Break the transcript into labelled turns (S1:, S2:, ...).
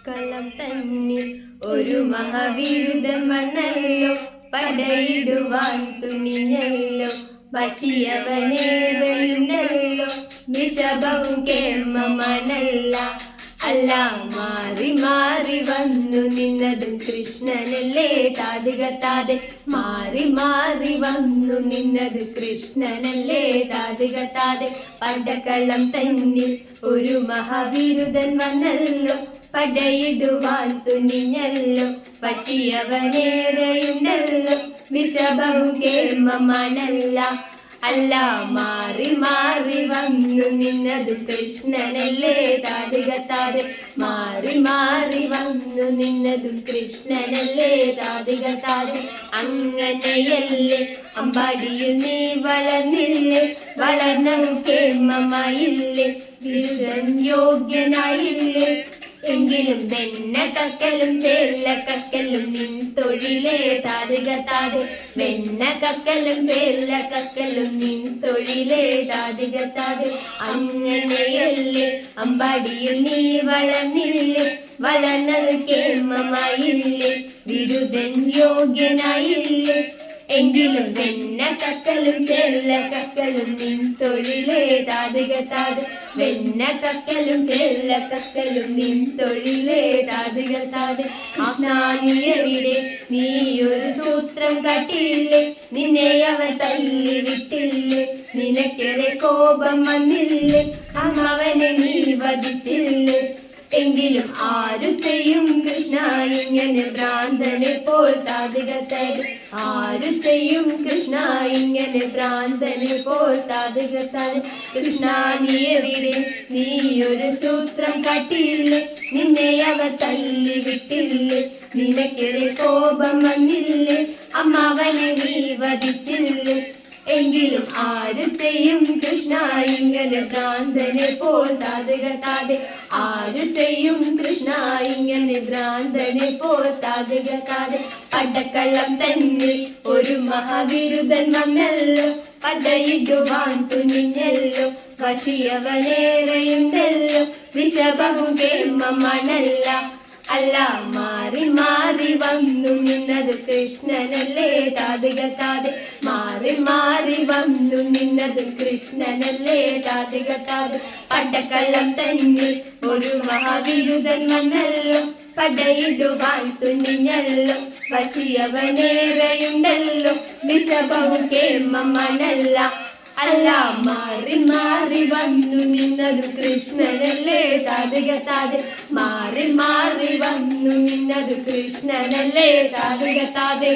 S1: പടക്കളം തന്നിൽ ഒരു മഹാവിരുദ്ധൻ വന്നല്ലോ, പടയിടുവാൻ തുനിഞ്ഞല്ലോ, വശിയവനേറെയുണ്ടല്ലോ, നിശബവും കേമമണല്ല. അല്ല മാറി മാറി വന്നു നിന്നതും കൃഷ്ണനല്ലേ താതികത്താതെ, മാറി മാറി വന്നു നിന്നത് കൃഷ്ണനല്ലേ താതികത്താതെ. പടക്കളം തന്നിൽ ഒരു മഹാവിരുദ്ധൻ വന്നല്ലോ, പടയിടുവാൻ തുനിഞ്ഞല്ലോ, വശിയവനേറെയുണ്ടല്ലോ, വിഷബഹു കേമമണല്ല. അല്ല മാറി മാറി വന്നു നിന്നതും കൃഷ്ണനല്ലേ താതികത്താതെ, മാറി മാറി വന്നു നിന്നതും കൃഷ്ണനല്ലേ താതികത്താതെ. അങ്ങനെയല്ലേ അമ്പാടിയിൽ നീ വളർന്നില്ലേ, വളർന്നു കേമമായില്ലേ, വിരുദ്ധൻ യോഗ്യനായില്ലേ, എങ്കിലും വെണ്ണ കക്കലും ചേല്ല കക്കലും നിൻ തൊഴിലേ താതികത്താതെ, വെണ്ണ കക്കലും ചേല്ല കക്കലും നിൻ തൊഴിലേ താതികത്താതെ. അങ്ങനെയല്ലേ അമ്പാടിയിൽ നീ വളർന്നില്ലേ, വളർന്നത് കേമമായില്ലേ, വിരുദ്ധൻ യോഗ്യനായില്ലേ, എങ്കിലും വെണ്ണ കക്കലും ചേല്ല കക്കലും നിൻ തൊഴിലേ താതികത്താതെ, വെണ്ണ കക്കലും ചേല്ല കക്കലും നിൻ തൊഴിലേ താതികത്താതെ. കൃഷ്ണ നീ എവിടെ, നീ ഒരു സൂത്രം കാട്ടിയില്ലേ, നിന്നെ അവർ തല്ലി വിട്ടില്ലേ, നിനക്കേറെ കോപം വന്നില്ലേ, അവനെ നീ വധിച്ചില്ലേ, എങ്കിലും ആരു ചെയ്യും കൃഷ്ണ ഇങ്ങനെ ഭ്രാന്തനെ പോൽ താതികത്താതെ, ആരു ചെയ്യും കൃഷ്ണ ഇങ്ങനെ ഭ്രാന്തനെ പോൽ താതികത്താതെ. കൃഷ്ണ നീ എവിടെ, നീ ഒരു സൂത്രം കാട്ടിയില്ലേ, നിന്നെ അവർ തല്ലി വിട്ടില്ലേ, നിനക്കേറെ കോപം വന്നില്ലേ, അമ്മാവനെ നീ വധിച്ചില്ലേ, എങ്കിലും ആര് ചെയ്യും കൃഷ്ണ ഇങ്ങനെ ഭ്രാന്തനെ പോൽ താതികത്താതെ, ആര് ചെയ്യും കൃഷ്ണ ഇങ്ങനെ ഭ്രാന്തനെ പോൽ താതികത്താതെ. പടക്കളം തന്നിൽ ഒരു മഹാവിരുദ്ധൻ വന്നല്ലോ, പടയിടുവാൻ തുനിഞ്ഞല്ലോ, വശിയവനേറെയുണ്ടല്ലോ, വിഷബഹു കേമമണല്ല. അല്ല മാറി മാറി വന്നു നിന്നത് കൃഷ്ണനല്ലേ താതികത്താതെ, മാറി മാറി വന്നു നിന്നത് കൃഷ്ണനല്ലേ താതികത്താതെ. പടക്കളം തന്നിൽ ഒരു മഹാവിരുദ്ധൻ വന്നല്ലോ, പടയിടുവാൻ തുനിഞ്ഞല്ലോ, വശിയവനേറെയുണ്ടല്ലോ, വിഷബഹു കേമമണല്ല. അല്ല മാറി മാറി വന്നു നിന്നതു കൃഷ്ണനല്ലേ താതികത്താതെ, മാറി മാറി വന്നു നിന്നതു കൃഷ്ണനല്ലേ താതികത്താതെ.